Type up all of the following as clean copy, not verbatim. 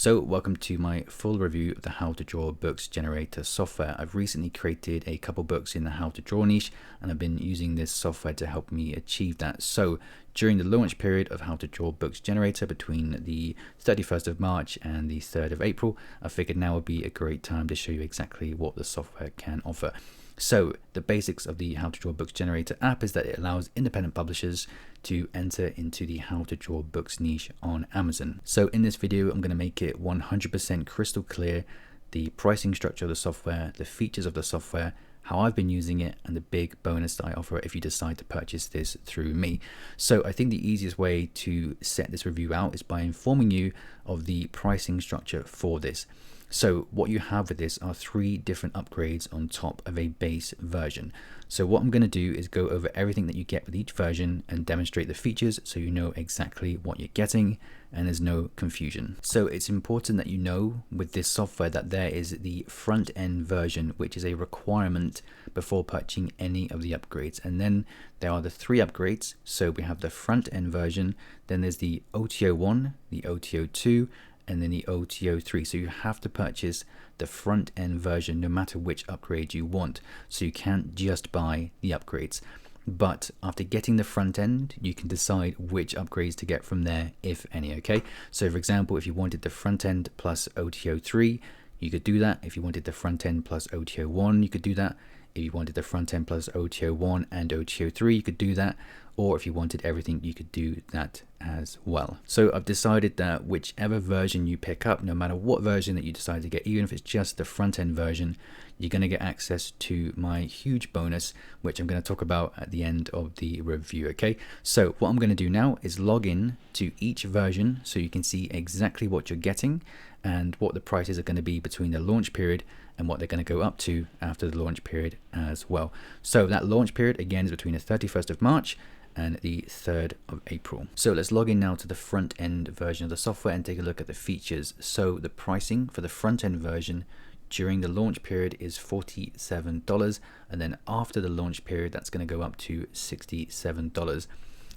So welcome to my full review of the How to Draw Books Generator software. I've recently created a couple books in the How to Draw niche, and I've been using this software to help me achieve that. So during the launch period of How to Draw Books Generator between the 31st of March and the 3rd of April, I figured now would be a great time to show you exactly what the software can offer. So the basics of the How to Draw Books Generator app is that it allows independent publishers to enter into the How to Draw Books niche on Amazon. So in this video, I'm going to make it 100% crystal clear the pricing structure of the software, the features of the software, how I've been using it, and the big bonus that I offer if you decide to purchase this through me. So I think the easiest way to set this review out is by informing you of the pricing structure for this. So what you have with this are 3 different upgrades on top of a base version. So what I'm going to do is go over everything that you get with each version and demonstrate the features so you know exactly what you're getting and there's no confusion. So it's important that you know with this software that there is the front end version, which is a requirement before purchasing any of the upgrades. And then there are the 3 upgrades. So we have the front end version, then there's the OTO 1, the OTO 2, and then the OTO 3. So you have to purchase the front end version no matter which upgrade you want. So you can't just buy the upgrades. But after getting the front end, you can decide which upgrades to get from there, if any, okay? So for example, if you wanted the front end plus OTO 3, you could do that. If you wanted the front end plus OTO 1, you could do that. If you wanted the front end plus OTO 1 and OTO 3, you could do that. Or if you wanted everything, you could do that as well. So I've decided that whichever version you pick up, no matter what version that you decide to get, even if it's just the front end version, you're going to get access to my huge bonus, which I'm going to talk about at the end of the review. Okay, so what I'm going to do now is log in to each version so you can see exactly what you're getting and what the prices are going to be between the launch period and what they're going to go up to after the launch period as well. So that launch period again is between the 31st of March and the 3rd of April. So let's log in now to the front end version of the software and take a look at the features. So the pricing for the front end version during the launch period is $47, and then after the launch period that's going to go up to $67.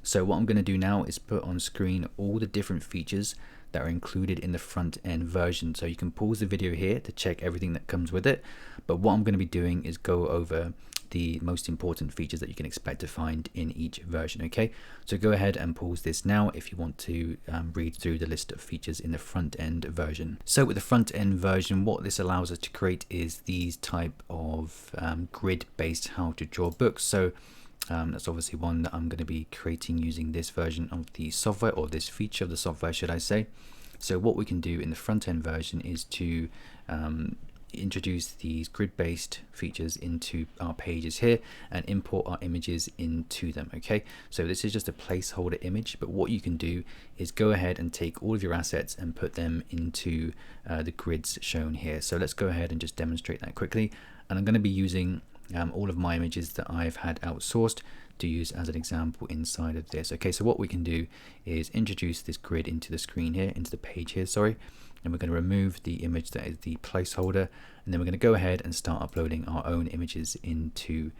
So what I'm going to do now is put on screen all the different features that are included in the front end version. So you can pause the video here to check everything that comes with it, but what I'm going to be doing is go over the most important features that you can expect to find in each version. Okay, so go ahead and pause this now if you want to read through the list of features in the front end version. So with the front end version, what this allows us to create is these type of grid based how to draw books. So that's obviously one that I'm going to be creating using this version of the software, or this feature of the software should I say. So what we can do in the front end version is to introduce these grid-based features into our pages here and import our images into them. Okay, so this is just a placeholder image, but what you can do is go ahead and take all of your assets and put them into the grids shown here. So let's go ahead and just demonstrate that quickly, and I'm going to be using all of my images that I've had outsourced to use as an example inside of this. Okay, so what we can do is introduce this grid into the screen here, into the page here, sorry, and we're going to remove the image that is the placeholder, and then we're going to go ahead and start uploading our own images into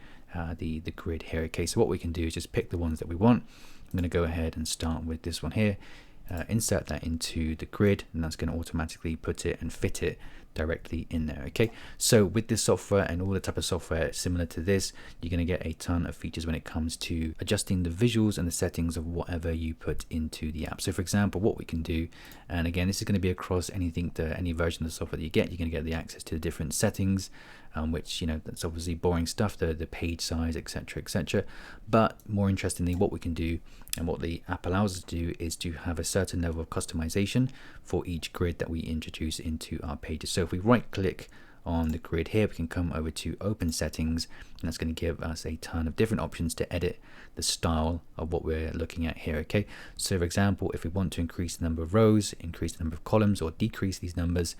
the grid here. Okay, so what we can do is just pick the ones that we want. I'm going to go ahead and start with this one here, insert that into the grid, and that's going to automatically put it and fit it directly in there. Okay, so with this software and all the type of software similar to this, you're going to get a ton of features when it comes to adjusting the visuals and the settings of whatever you put into the app. So for example, what we can do, and again this is going to be across anything to any version of the software that you get, you're going to get the access to the different settings, which, you know, that's obviously boring stuff, the page size, etc, etc. But more interestingly, what we can do and what the app allows us to do is to have a certain level of customization for each grid that we introduce into our pages. So if we right click on the grid here, we can come over to open settings, and that's going to give us a ton of different options to edit the style of what we're looking at here. Okay, so for example, if we want to increase the number of rows, increase the number of columns, or decrease these numbers,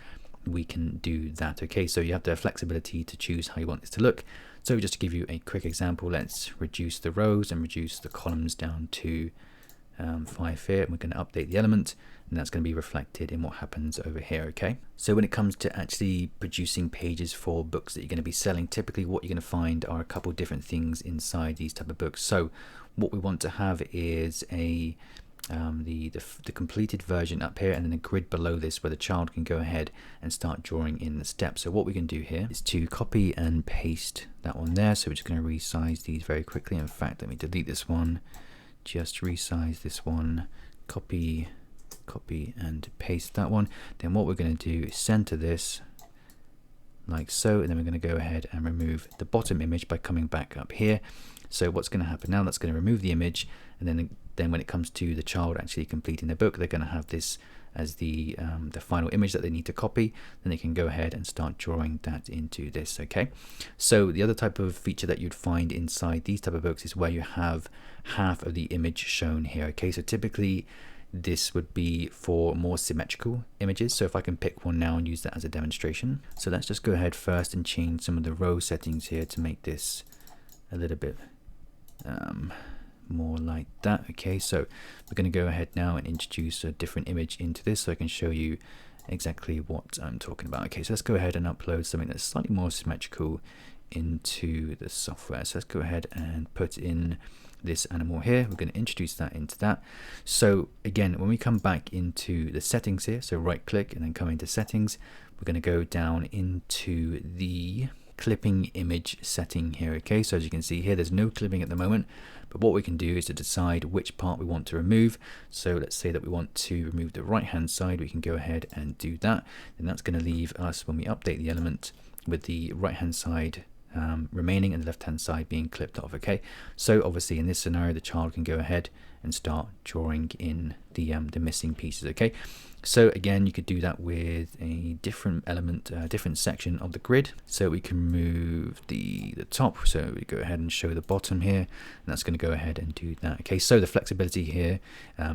we can do that. Okay, so you have the flexibility to choose how you want this to look. So just to give you a quick example, let's reduce the rows and reduce the columns down to 5 here, and we're going to update the element, and that's going to be reflected in what happens over here. Okay, so when it comes to actually producing pages for books that you're going to be selling, typically what you're going to find are a couple different things inside these type of books. So what we want to have is a the completed version up here, and then a grid below this where the child can go ahead and start drawing in the steps. So what we can do here is to copy and paste that one there. So we're just going to resize these very quickly. In fact, let me delete this one, just resize this one, copy and paste that one. Then what we're going to do is center this like so, and then we're going to go ahead and remove the bottom image by coming back up here. So what's going to happen now, that's going to remove the image, and then when it comes to the child actually completing the book, they're going to have this as the final image that they need to copy. Then they can go ahead and start drawing that into this. Okay, so the other type of feature that you'd find inside these type of books is where you have half of the image shown here. Okay, so typically this would be for more symmetrical images. So if I can pick one now and use that as a demonstration. So let's just go ahead first and change some of the row settings here to make this a little bit more like that. Okay, so we're going to go ahead now and introduce a different image into this so I can show you exactly what I'm talking about. Okay, so let's go ahead and upload something that's slightly more symmetrical into the software. So let's go ahead and put in this animal here. We're going to introduce that into that. So again, when we come back into the settings here, so right click and then come into settings, we're going to go down into the clipping image setting here. Okay, so as you can see here, there's no clipping at the moment, but what we can do is to decide which part we want to remove. So let's say that we want to remove the right hand side, we can go ahead and do that, and that's going to leave us, when we update the element, with the right hand side remaining and the left hand side being clipped off. Okay, so obviously in this scenario the child can go ahead and start drawing in the missing pieces. Okay, so again, you could do that with a different element, different section of the grid. So we can move the top, so we go ahead and show the bottom here, and that's going to go ahead and do that. Okay, so the flexibility here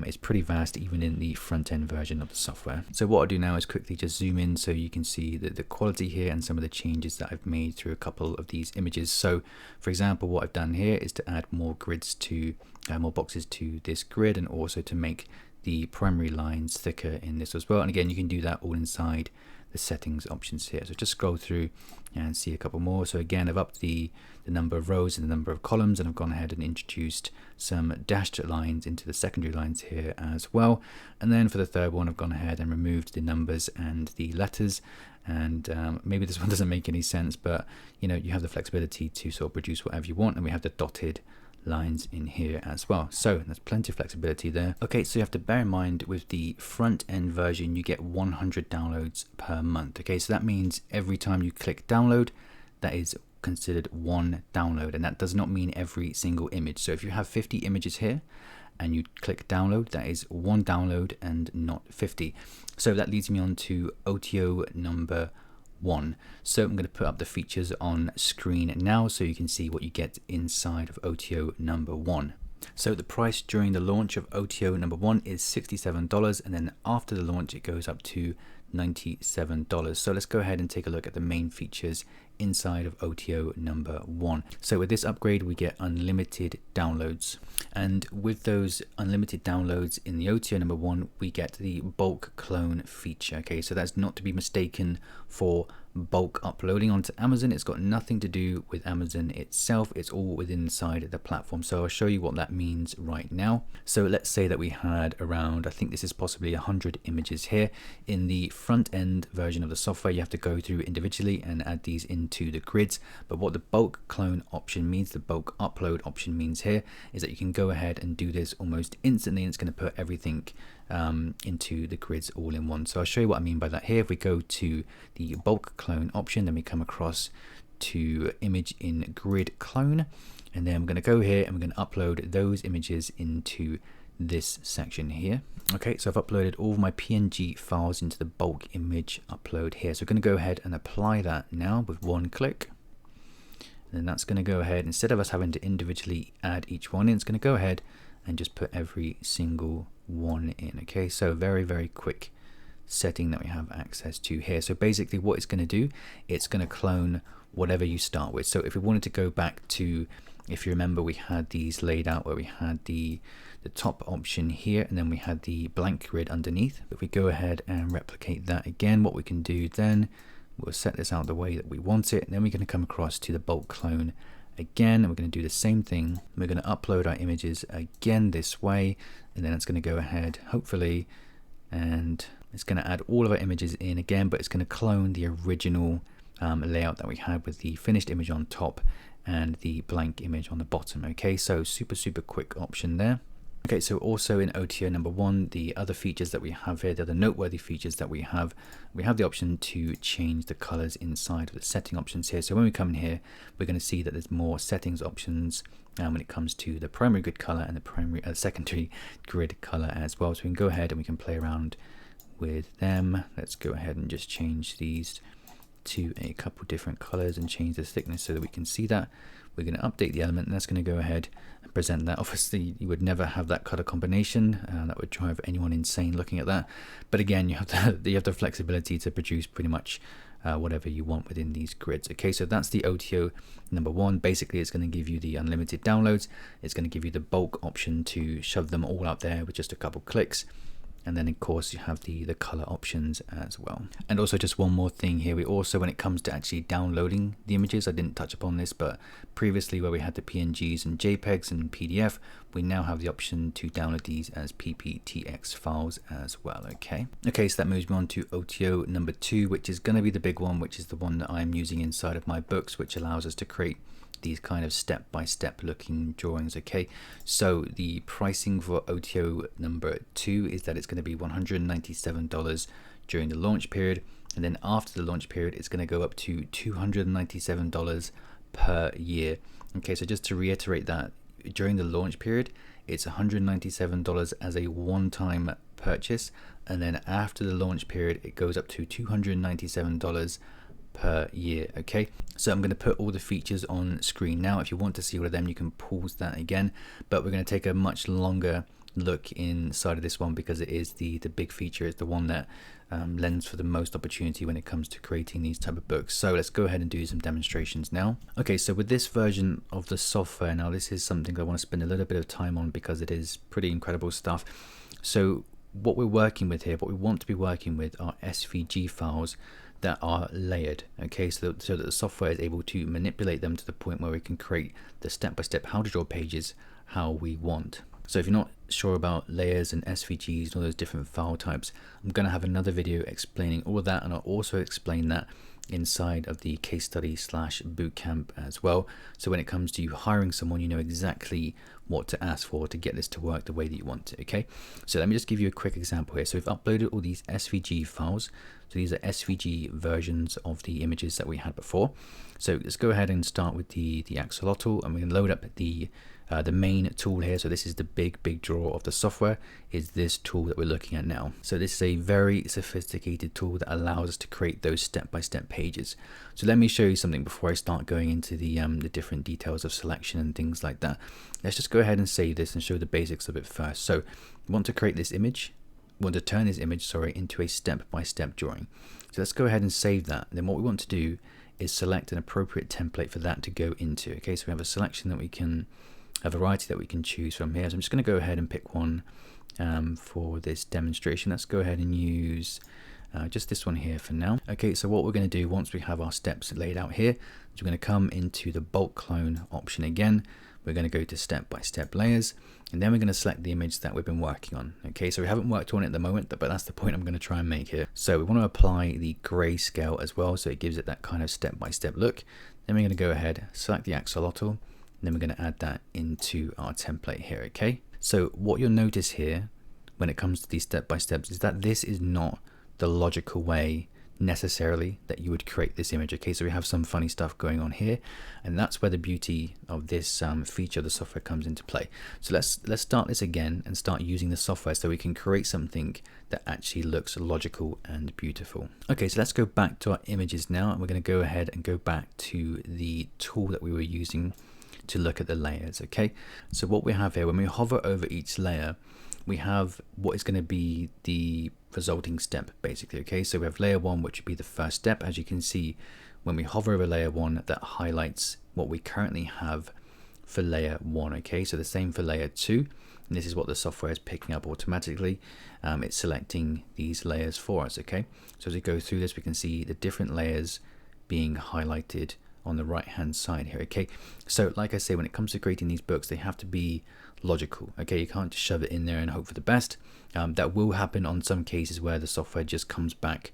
is pretty vast even in the front end version of the software. So what I'll do now is quickly just zoom in so you can see the quality here and some of the changes that I've made through a couple of these images. So for example, what I've done here is to add more grids to more boxes to this grid, and also to make the primary lines thicker in this as well. And again, you can do that all inside the settings options here. So just scroll through and see a couple more. So again, I've upped the number of rows and the number of columns, and I've gone ahead and introduced some dashed lines into the secondary lines here as well. And then for the third one, I've gone ahead and removed the numbers and the letters. And maybe this one doesn't make any sense, but you know, you have the flexibility to sort of produce whatever you want, and we have the dotted lines in here as well. So there's plenty of flexibility there. Okay, so you have to bear in mind with the front end version, you get 100 downloads per month. Okay, so that means every time you click download, that is considered one download, and that does not mean every single image. So if you have 50 images here and you click download, that is one download and not 50. So that leads me on to OTO number 1. So I'm going to put up the features on screen now so you can see what you get inside of OTO number 1. So the price during the launch of OTO number 1 is $67, and then after the launch it goes up to $97. So let's go ahead and take a look at the main features inside of OTO number 1. So with this upgrade we get unlimited downloads, and with those unlimited downloads in the OTO number 1 we get the bulk clone feature. Okay, so that's not to be mistaken for bulk uploading onto Amazon. It's got nothing to do with Amazon itself, it's all within inside the platform. So I'll show you what that means right now. So let's say that we had around, I think this is possibly 100 images here. In the front end version of the software you have to go through individually and add these into the grids, but what the bulk clone option means, the bulk upload option means here, is that you can go ahead and do this almost instantly, and it's going to put everything into the grids all in one. So I'll show you what I mean by that here. If we go to the bulk clone option, then we come across to image in grid clone, and then I'm going to go here and we're going to upload those images into this section here. Okay, so I've uploaded all of my PNG files into the bulk image upload here. So we're going to go ahead and apply that now with one click. And then that's going to go ahead, instead of us having to individually add each one in, it's going to go ahead and just put every single one in. Okay, so very quick setting that we have access to here. So basically what it's going to do, it's going to clone whatever you start with. So if we wanted to go back to, if you remember, we had these laid out where we had the top option here and then we had the blank grid underneath. If we go ahead and replicate that again, what we can do then, we'll set this out the way that we want it, and then we're going to come across to the bulk clone again. We're going to do the same thing. We're going to upload our images again this way, and then it's going to go ahead, hopefully, and it's going to add all of our images in again, but it's going to clone the original layout that we had with the finished image on top and the blank image on the bottom. Okay, so super quick option there. Okay, so also in OTO number 1, the other features that we have here, the other noteworthy features that we have the option to change the colors inside of the setting options here. So when we come in here, we're going to see that there's more settings options when it comes to the primary grid color and the secondary grid color as well. So we can go ahead and we can play around with them. Let's go ahead and just change these to a couple different colors and change the thickness so that we can see that. We're going to update the element, and that's going to go ahead and present that. Obviously, you would never have that color combination. That would drive anyone insane looking at that. But again, you have the flexibility to produce pretty much whatever you want within these grids. Okay, so that's the OTO number 1. Basically, it's going to give you the unlimited downloads. It's going to give you the bulk option to shove them all out there with just a couple clicks. And then of course you have the color options as well. And also just one more thing here, we also, when it comes to actually downloading the images, I didn't touch upon this, but previously where we had the PNGs and JPEGs and PDF, we now have the option to download these as PPTX files as well. Okay, so that moves me on to OTO number 2, which is going to be the big one, which is the one that I'm using inside of my books, which allows us to create these kind of step-by-step looking drawings. Okay, so the pricing for OTO number 2 is that it's going to be $197 during the launch period, and then after the launch period it's going to go up to $297 per year. Okay, so just to reiterate that, during the launch period it's $197 as a one-time purchase, and then after the launch period it goes up to $297 per year. Okay, so I'm going to put all the features on screen now. If you want to see all of them, you can pause that again, but we're going to take a much longer look inside of this one because it is the big feature. It's the one that lends for the most opportunity when it comes to creating these type of books. So let's go ahead and do some demonstrations now. Okay, so with this version of the software, now this is something I want to spend a little bit of time on because it is pretty incredible stuff. So what we're working with here, what we want to be working with, are SVG files that are layered. Okay, so that the software is able to manipulate them to the point where we can create the step-by-step how to draw pages how we want. So if you're not sure about layers and SVGs and all those different file types, I'm going to have another video explaining all of that, and I'll also explain that inside of the case study / bootcamp as well. So when it comes to you hiring someone, you know exactly what to ask for to get this to work the way that you want it. Okay, so let me just give you a quick example here. So we've uploaded all these SVG files. So these are SVG versions of the images that we had before. So let's go ahead and start with the axolotl, and we can load up the main tool here. So this is the big draw of the software, is this tool that we're looking at now. So this is a very sophisticated tool that allows us to create those step-by-step pages. So let me show you something before I start going into the different details of selection and things like that. Let's just go ahead and save this and show the basics of it first. So we want to create this image. We want to turn this image, into a step-by-step drawing. So let's go ahead and save that. And then what we want to do is select an appropriate template for that to go into. Okay, so we have a selection that we can, a variety that we can choose from here. So I'm just going to go ahead and pick one for this demonstration. Let's go ahead and use just this one here for now. Okay, so what we're going to do once we have our steps laid out here is we're going to come into the bulk clone option again. We're going to go to step-by-step layers, and then we're going to select the image that we've been working on. Okay, so we haven't worked on it at the moment, but that's the point I'm going to try and make here. So we want to apply the grayscale as well, so it gives it that kind of step-by-step look. Then we're going to go ahead, select the axolotl, and then we're going to add that into our template here. Okay, so what you'll notice here when it comes to these step-by-steps is that this is not the logical way necessarily that you would create this image. Okay, so we have some funny stuff going on here, and that's where the beauty of this feature of the software comes into play. So let's start this again and start using the software so we can create something that actually looks logical and beautiful. Okay, so let's go back to our images now, and we're going to go ahead and go back to the tool that we were using to look at the layers. Okay, so what we have here, when we hover over each layer, we have what is going to be the resulting step basically. Okay, so we have layer 1, which would be the first step. As you can see, when we hover over layer 1, that highlights what we currently have for layer 1. Okay, so the same for layer 2, and this is what the software is picking up automatically. It's selecting these layers for us. Okay, so as we go through this, we can see the different layers being highlighted on the right hand side here. Okay, so like I say, when it comes to creating these books, they have to be logical. Okay, you can't just shove it in there and hope for the best. That will happen on some cases where the software just comes back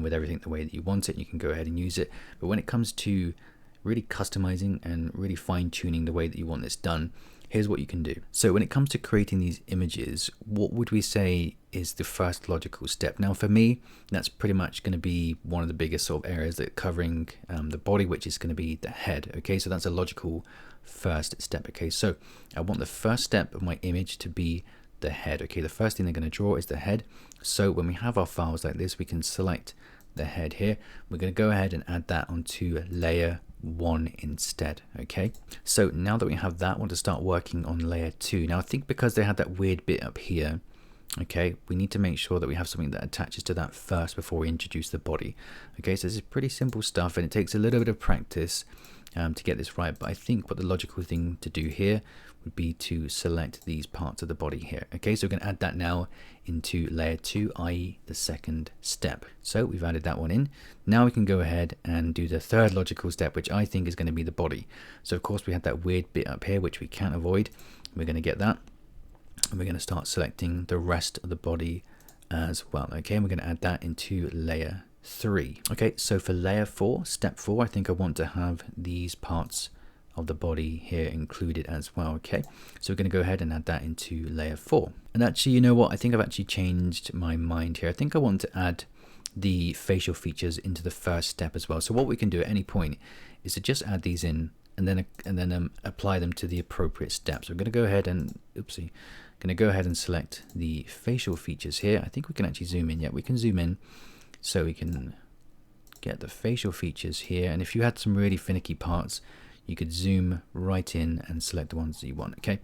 with everything the way that you want it, and you can go ahead and use it. But when it comes to really customizing and really fine-tuning the way that you want this done, here's what you can do. So when it comes to creating these images, what would we say is the first logical step? Now for me, that's pretty much going to be one of the biggest sort of areas that covering the body, which is going to be the head. Okay, so that's a logical first step. Okay, so I want the first step of my image to be the head. Okay, the first thing they're going to draw is the head. So when we have our files like this, we can select the head here. We're going to go ahead and add that onto layer 1 instead. Okay, so now that we have that, I want to start working on layer 2. Now I think because they had that weird bit up here, okay, we need to make sure that we have something that attaches to that first before we introduce the body. Okay, so this is pretty simple stuff, and it takes a little bit of practice to get this right, but I think what the logical thing to do here would be to select these parts of the body here. Okay, so we're going to add that now into layer 2, i.e. the second step. So we've added that one in. Now we can go ahead and do the third logical step, which I think is going to be the body. So of course we had that weird bit up here, which we can't avoid. We're going to get that, and we're going to start selecting the rest of the body as well. Okay, and we're going to add that into layer 3. Okay, so for layer 4, step 4, I think I want to have these parts of the body here included as well. Okay, so we're going to go ahead and add that into layer 4. And actually, you know what, I think I've actually changed my mind here. I think I want to add the facial features into the first step as well. So what we can do at any point is to just add these in and then apply them to the appropriate steps. We're going to go ahead and select the facial features here. I think we can actually zoom in. Yeah, we can zoom in, so we can get the facial features here. And if you had some really finicky parts, you could zoom right in and select the ones that you want. Okay,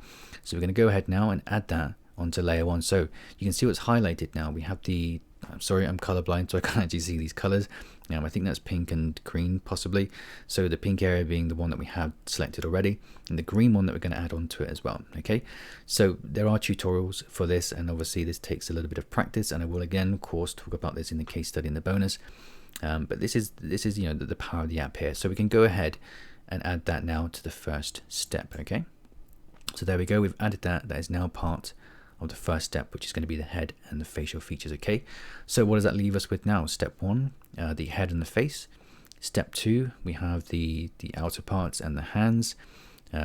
so we're going to go ahead now and add that onto layer 1. So you can see what's highlighted now. We have the, I'm sorry, I'm colorblind, so I can't actually see these colors. Now I think that's pink and green possibly. So the pink area being the one that we have selected already, and the green one that we're going to add onto it as well. Okay, so there are tutorials for this, and obviously this takes a little bit of practice, and I will again of course talk about this in the case study in the bonus. But this is you know the power of the app here. So we can go ahead and add that now to the first step. Okay, so there we go, we've added that. That is now part of the first step, which is going to be the head and the facial features. Okay, so what does that leave us with now? Step 1, the head and the face. Step 2, we have the outer parts and the hands.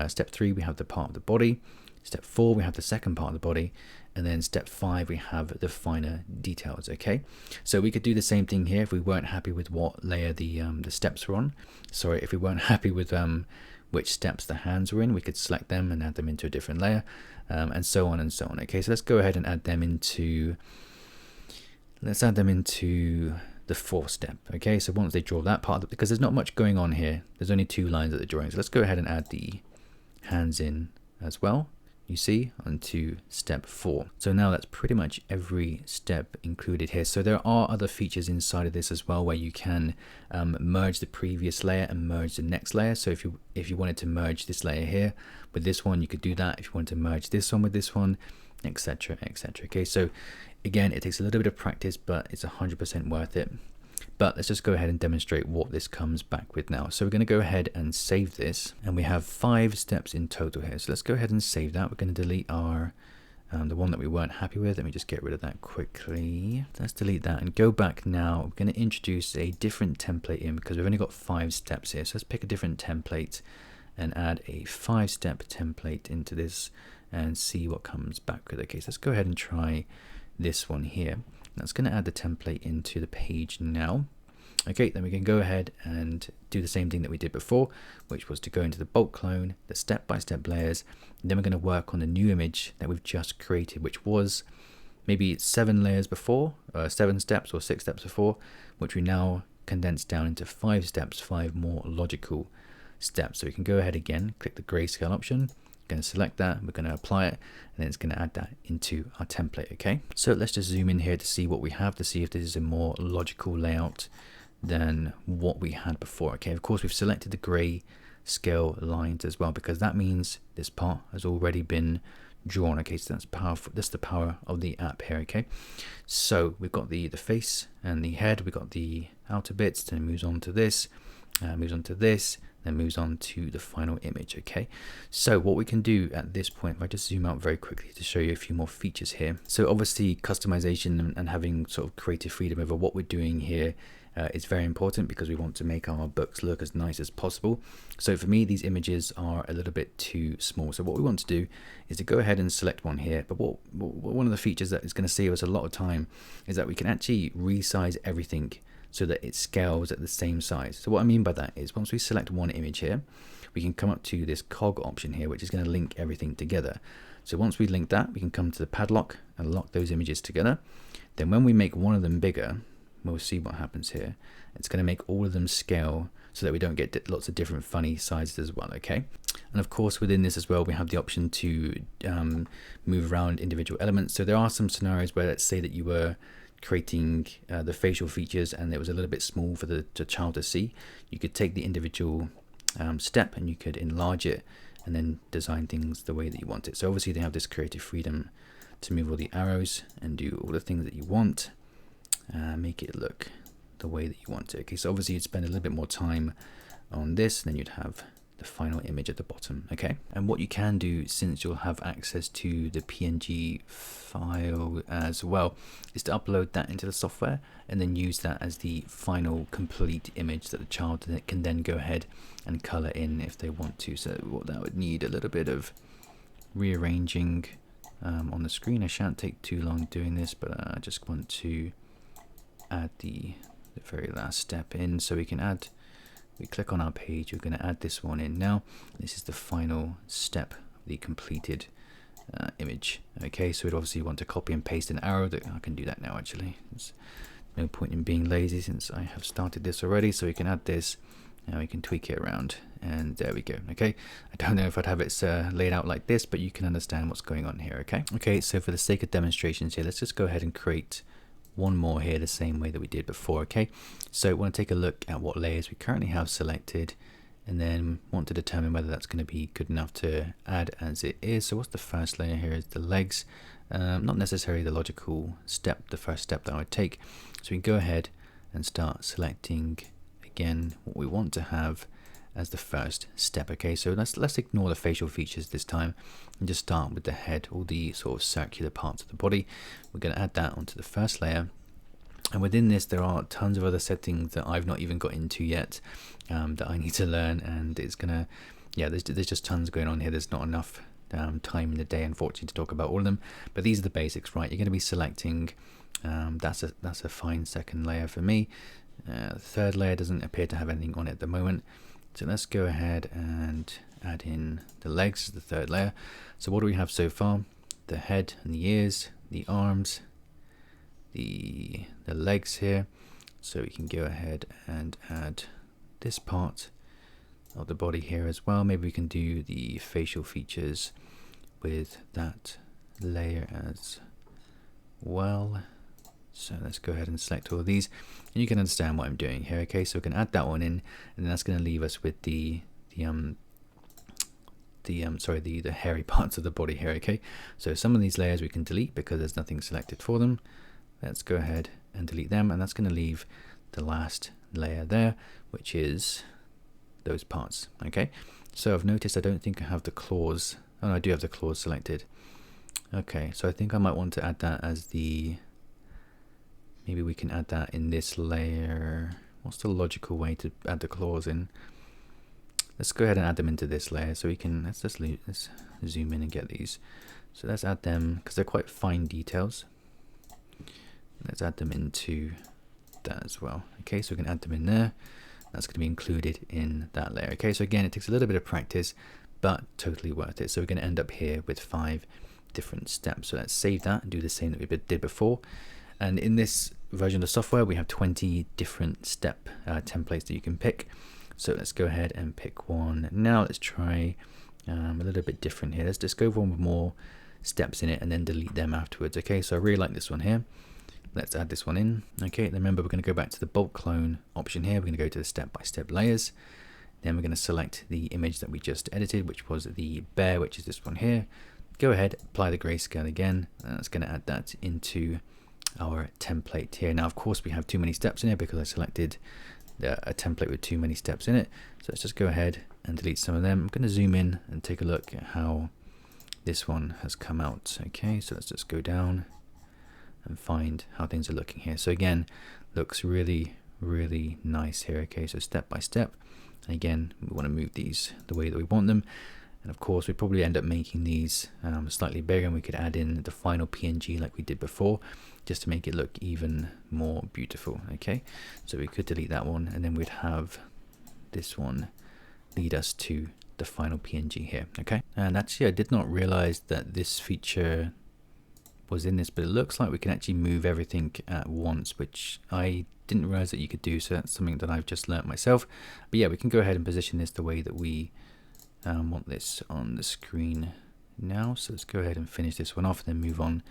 Step 3, we have the part of the body. Step 4, we have the second part of the body. And then step 5, we have the finer details. Okay, so we could do the same thing here if we weren't happy with what layer the steps were on. Sorry, if we weren't happy with which steps the hands were in, we could select them and add them into a different layer, and so on and so on. Okay, so let's go ahead and add them into, the fourth step. Okay, so once they draw that part, because there's not much going on here, there's only 2 lines at the drawing. So let's go ahead and add the hands in as well, you see, onto step 4. So now that's pretty much every step included here. So there are other features inside of this as well, where you can merge the previous layer and merge the next layer. So if you wanted to merge this layer here with this one, you could do that. If you wanted to merge this one with this one, etc, etc. Okay, so again, it takes a little bit of practice, but it's 100% worth it. But let's just go ahead and demonstrate what this comes back with now. So we're going to go ahead and save this, and we have 5 steps in total here. So let's go ahead and save that. We're going to delete our the one that we weren't happy with. Let me just get rid of that quickly. Let's delete that and go back now. We're going to introduce a different template in because we've only got 5 steps here. So let's pick a different template and add a 5-step template into this and see what comes back with. Okay, so let's go ahead and try this one here. That's going to add the template into the page now. Okay, then we can go ahead and do the same thing that we did before, which was to go into the bulk clone, the step-by-step layers, and then we're going to work on the new image that we've just created, which was maybe 7 layers before, 7 steps or 6 steps before, which we now condensed down into 5 steps, 5 more logical steps. So we can go ahead again, click the grayscale option, going to select that, we're going to apply it, and then it's going to add that into our template. Okay, so let's just zoom in here to see what we have, to see if this is a more logical layout than what we had before. Okay, of course we've selected the gray scale lines as well, because that means this part has already been drawn. Okay, so that's powerful. That's the power of the app here. Okay, so we've got the face and the head, we've got the outer bits, then it moves on to this, moves on to this, then moves on to the final image. Okay, so what we can do at this point, if I just zoom out very quickly to show you a few more features here. So obviously customization and having sort of creative freedom over what we're doing here is very important, because we want to make our books look as nice as possible. So for me, these images are a little bit too small. So what we want to do is to go ahead and select one here. But one of the features that is going to save us a lot of time is that we can actually resize everything so that it scales at the same size. So what I mean by that is, once we select one image here, we can come up to this cog option here, which is going to link everything together. So once we link that, we can come to the padlock and lock those images together. Then when we make one of them bigger, we'll see what happens here. It's going to make all of them scale so that we don't get lots of different funny sizes as well. Okay, and of course within this as well, we have the option to move around individual elements. So there are some scenarios where, let's say that you were creating the facial features and it was a little bit small for the child to see. You could take the individual step and you could enlarge it and then design things the way that you want it. So obviously they have this creative freedom to move all the arrows and do all the things that you want. Make it look the way that you want it. Okay, so obviously you'd spend a little bit more time on this, and then you'd have the final image at the bottom. Okay, and what you can do, since you'll have access to the PNG file as well, is to upload that into the software and then use that as the final complete image that the child can then go ahead and color in if they want to. So what that would need a little bit of rearranging on the screen. I shan't take too long doing this, but I just want to add the very last step in. So we click on our page, we're going to add this one in now. This is the final step of the completed image. Okay, so we'd obviously want to copy and paste an arrow. That I can do that now actually. There's no point in being lazy since I have started this already. So we can add this, now we can tweak it around, and there we go. Okay, I don't know if I'd have it laid out like this, but you can understand what's going on here. Okay, so for the sake of demonstrations here, let's just go ahead and create one more here the same way that we did before. Okay, so we want to take a look at what layers we currently have selected, and then want to determine whether that's going to be good enough to add as it is. So what's the first layer here? Is the legs. Not necessarily the logical step, the first step that I would take. So we can go ahead and start selecting again what we want to have as the first step. Okay, so let's ignore the facial features this time and just start with the head, all the sort of circular parts of the body. We're going to add that onto the first layer, and within this there are tons of other settings that I've not even got into yet, that I need to learn, and it's gonna, yeah, there's just tons going on here. There's not enough time in the day, unfortunately, to talk about all of them, but these are the basics, right? You're going to be selecting, that's a fine second layer for me. The third layer doesn't appear to have anything on it at the moment. So let's go ahead and add in the legs as the third layer. So what do we have so far? The head and the ears, the arms, the legs here. So we can go ahead and add this part of the body here as well. Maybe we can do the facial features with that layer as well. So let's go ahead and select all of these, and you can understand what I'm doing here. Okay, so we can add that one in, and then that's going to leave us with the hairy parts of the body here. Okay, so some of these layers we can delete because there's nothing selected for them. Let's go ahead and delete them, and that's going to leave the last layer there, which is those parts. Okay, so I've noticed I don't think I have the claws. Oh no, I do have the claws selected. Okay, so I think I might want to add that as the, maybe we can add that in this layer. What's the logical way to add the claws in? Let's go ahead and add them into this layer. So we can, let's zoom in and get these. So let's add them, because they're quite fine details. Let's add them into that as well. Okay, so we can add them in there. That's going to be included in that layer. Okay, so again, it takes a little bit of practice, but totally worth it. So we're going to end up here with 5 different steps. So let's save that and do the same that we did before. And in this version of the software, we have 20 different step templates that you can pick. So let's go ahead and pick one. Now let's try a little bit different here. Let's just go one with more steps in it and then delete them afterwards. Okay, so I really like this one here. Let's add this one in. Okay, remember we're going to go back to the bulk clone option here. We're going to go to the step-by-step layers. Then we're going to select the image that we just edited, which was the bear, which is this one here. Go ahead, apply the grayscale again. And that's going to add that into our template here. Now, of course, we have too many steps in here because I selected a template with too many steps in it. So let's just go ahead and delete some of them. I'm going to zoom in and take a look at how this one has come out. Okay, so let's just go down and find how things are looking here. So again, looks really nice here. Okay, so step by step, and again, we want to move these the way that we want them. And of course, we probably end up making these slightly bigger, and we could add in the final PNG like we did before, just to make it look even more beautiful. Okay, so we could delete that one, and then we'd have this one lead us to the final PNG here. Okay, and actually I did not realize that this feature was in this, but it looks like we can actually move everything at once, which I didn't realize that you could do. So that's something that I've just learned myself. But yeah, we can go ahead and position this the way that we want this on the screen now. So let's go ahead and finish this one off and then move on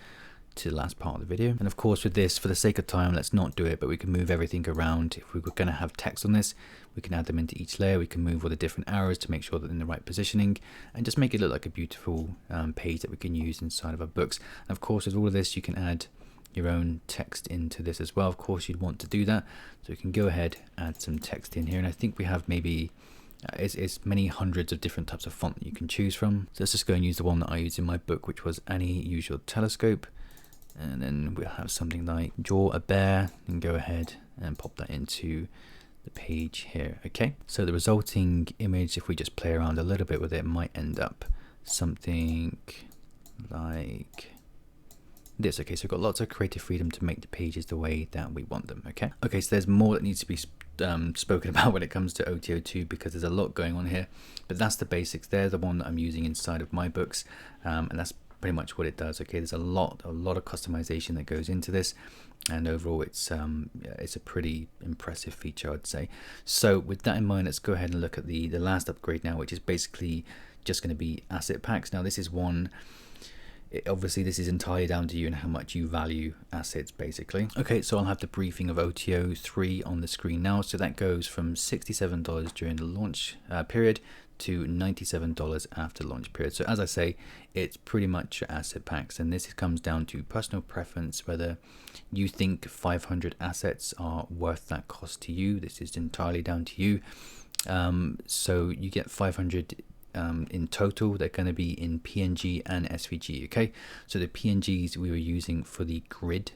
to the last part of the video. And of course, with this, for the sake of time, let's not do it, but we can move everything around. If we were going to have text on this, we can add them into each layer. We can move all the different arrows to make sure that they're in the right positioning and just make it look like a beautiful page that we can use inside of our books. And of course, with all of this, you can add your own text into this as well. Of course, you'd want to do that. So we can go ahead, add some text in here. And I think we have maybe it's many hundreds of different types of font that you can choose from. So let's just go and use the one that I used in my book, which was Any Usual Telescope. And then we'll have something like Draw a Bear, and go ahead and pop that into the page here. Okay, so the resulting image, if we just play around a little bit with it, might end up something like this. Okay, so we've got lots of creative freedom to make the pages the way that we want them. Okay, so there's more that needs to be spoken about when it comes to OTO2, because there's a lot going on here, but that's the basics. They're the one that I'm using inside of my books, and that's pretty much what it does. Okay, there's a lot of customization that goes into this, and overall it's a pretty impressive feature, I'd say. So with that in mind, let's go ahead and look at the last upgrade now, which is basically just going to be asset packs. Now this is one, obviously this is entirely down to you and how much you value assets, basically. Okay, so I'll have the briefing of OTO 3 on the screen now. So that goes from $67 during the launch period to $97 after launch period. So as I say, it's pretty much asset packs, and this comes down to personal preference, whether you think 500 assets are worth that cost to you. This is entirely down to you. So you get 500 in total. They're going to be in PNG and SVG. Okay, so the PNGs we were using for the grid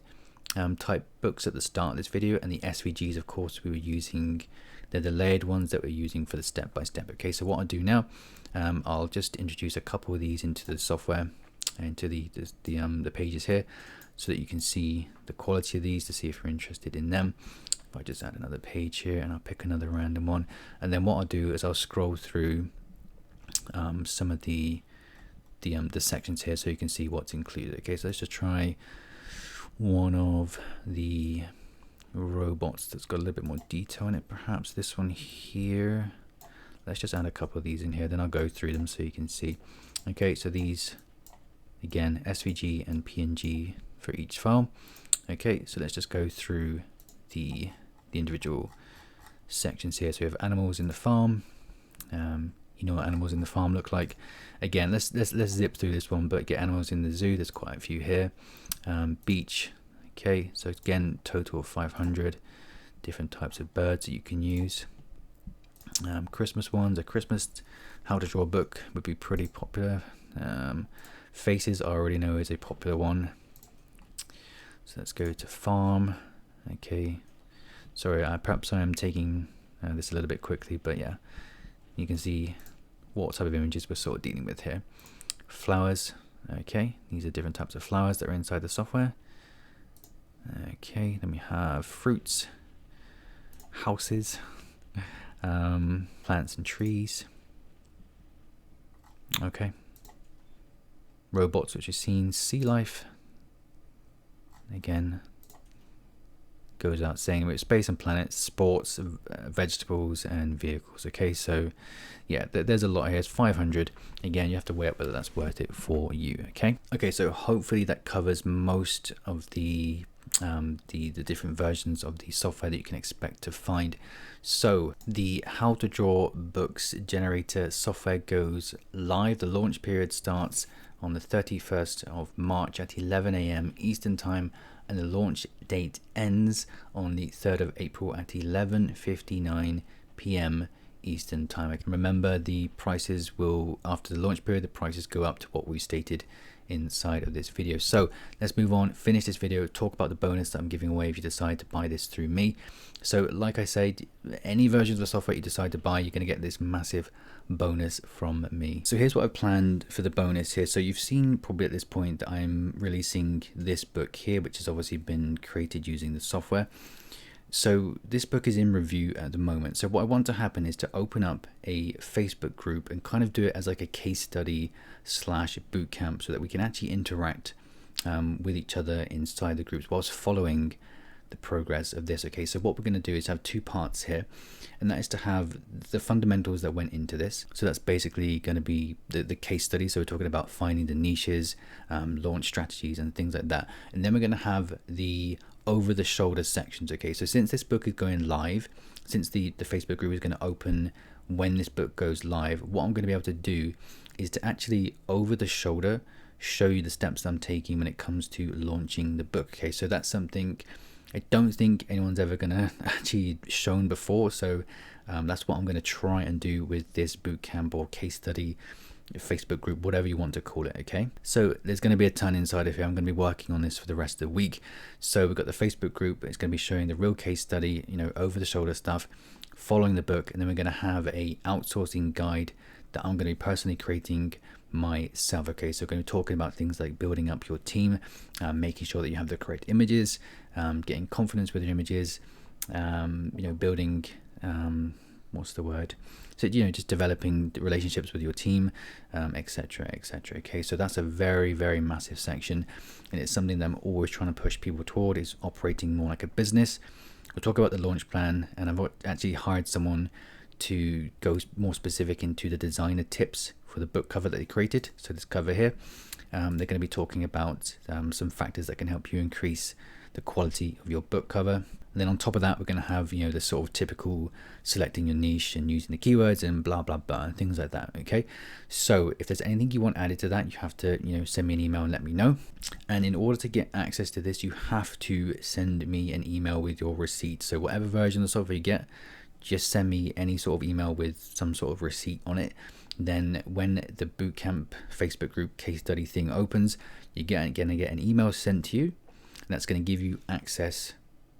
type books at the start of this video, and the SVGs, of course, we were using, they're the layered ones that we're using for the step-by-step. Okay, so what I'll do now, I'll just introduce a couple of these into the software, into the pages here, so that you can see the quality of these, to see if you're interested in them. If I just add another page here, and I'll pick another random one, and then what I'll do is I'll scroll through some of the sections here, so you can see what's included. Okay, so let's just try one of the robots that's got a little bit more detail in it, perhaps this one here. Let's just add a couple of these in here, then I'll go through them so you can see. Okay, so these, again, SVG and PNG for each file. Okay, so let's just go through the individual sections here. So we have animals in the farm. You know what animals in the farm look like. Again, let's zip through this one, but get animals in the zoo. There's quite a few here. Beach. Okay, so again, total of 500 different types of birds that you can use. Christmas ones, a Christmas how to draw book would be pretty popular. Faces I already know is a popular one. So let's go to farm. Okay, sorry, perhaps I am taking this a little bit quickly, but yeah, you can see what type of images we're sort of dealing with here. Flowers. Okay, these are different types of flowers that are inside the software. Okay, then we have fruits, houses, plants and trees. Okay, robots, which is seen, sea life. Again, goes out saying it's space and planets, sports, vegetables and vehicles. Okay, so yeah, there's a lot here. It's 500. Again, you have to weigh up whether that's worth it for you. Okay, so hopefully that covers most of the different versions of the software that you can expect to find. So the How to Draw Books generator software goes live. The launch period starts on the 31st of March at 11 AM Eastern time and the launch date ends on the 3rd of April at 11:59 p.m. Eastern time. Remember, the prices will, after the launch period, the prices go up to what we stated inside of this video. So let's move on, finish this video, talk about the bonus that I'm giving away if you decide to buy this through me. So like I said, any version of the software you decide to buy, you're going to get this massive bonus from me. So here's what I've planned for the bonus here. So you've seen probably at this point that I'm releasing this book here, which has obviously been created using the software. So this book is in review at the moment. So what I want to happen is to open up a Facebook group and kind of do it as like a case study slash bootcamp, so that we can actually interact with each other inside the groups whilst following the progress of this. Okay, so what we're going to do is have two parts here, and that is to have the fundamentals that went into this. So that's basically going to be the case study. So we're talking about finding the niches, launch strategies and things like that. And then we're going to have the over the shoulder sections. Okay, so since this book is going live, since the Facebook group is going to open when this book goes live, what I'm going to be able to do is to actually over the shoulder show you the steps I'm taking when it comes to launching the book. Okay, so that's something I don't think anyone's ever going to actually shown before. So that's what I'm going to try and do with this bootcamp or case study Facebook group, whatever you want to call it. Okay, so there's going to be a ton inside of here. I'm going to be working on this for the rest of the week. So we've got the Facebook group. It's going to be showing the real case study, you know, over the shoulder stuff, following the book, and then we're going to have a outsourcing guide that I'm going to be personally creating myself. Okay, so we're going to be talking about things like building up your team, making sure that you have the correct images, getting confidence with your images, you know, building what's the word, so you know, just developing the relationships with your team, etc, etc. Okay, so that's a very, very massive section, and it's something that I'm always trying to push people toward, is operating more like a business. We'll talk about the launch plan, and I've actually hired someone to go more specific into the designer tips for the book cover that they created. So this cover here, they're going to be talking about some factors that can help you increase the quality of your book cover. And then on top of that, we're going to have, you know, the sort of typical selecting your niche and using the keywords and blah blah blah and things like that. Okay, so if there's anything you want added to that, you have to, you know, send me an email and let me know. And in order to get access to this, you have to send me an email with your receipt. So whatever version of the software you get, just send me any sort of email with some sort of receipt on it. Then when the bootcamp Facebook group case study thing opens, you're going to get an email sent to you, and that's going to give you access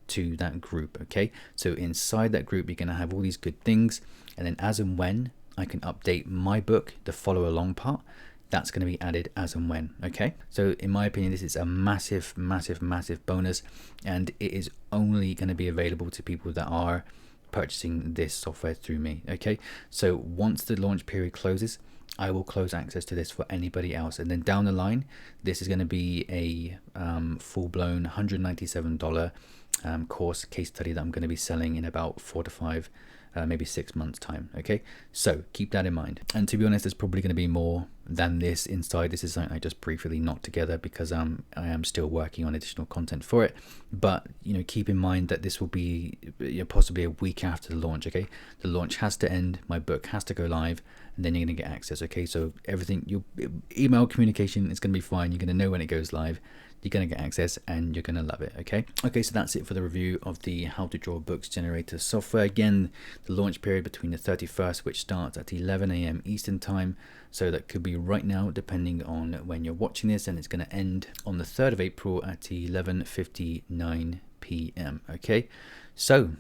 to that group. Okay, so inside that group, you're going to have all these good things, and then as and when I can update my book, the follow along part, that's going to be added as and when. Okay, so in my opinion, this is a massive bonus, and it is only going to be available to people that are purchasing this software through me. Okay, so once the launch period closes, I will close access to this for anybody else, and then down the line, this is going to be a full-blown $197 course case study that I'm going to be selling in about 4 to 5 maybe 6 months time. Okay, so keep that in mind. And to be honest, there's probably going to be more than this inside. This is something I just briefly knocked together because I am still working on additional content for it. But you know, keep in mind that this will be, you know, possibly a week after the launch. Okay, the launch has to end, my book has to go live, and then you're going to get access. Okay, so everything, your email communication is going to be fine. You're going to know when it goes live. You're going to get access and you're going to love it. Okay, so that's it for the review of the How to Draw Books Generator software. Again, the launch period between the 31st, which starts at 11 a.m. Eastern time, so that could be right now depending on when you're watching this, and it's going to end on the 3rd of April at 11:59 p.m. Okay, so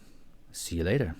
see you later.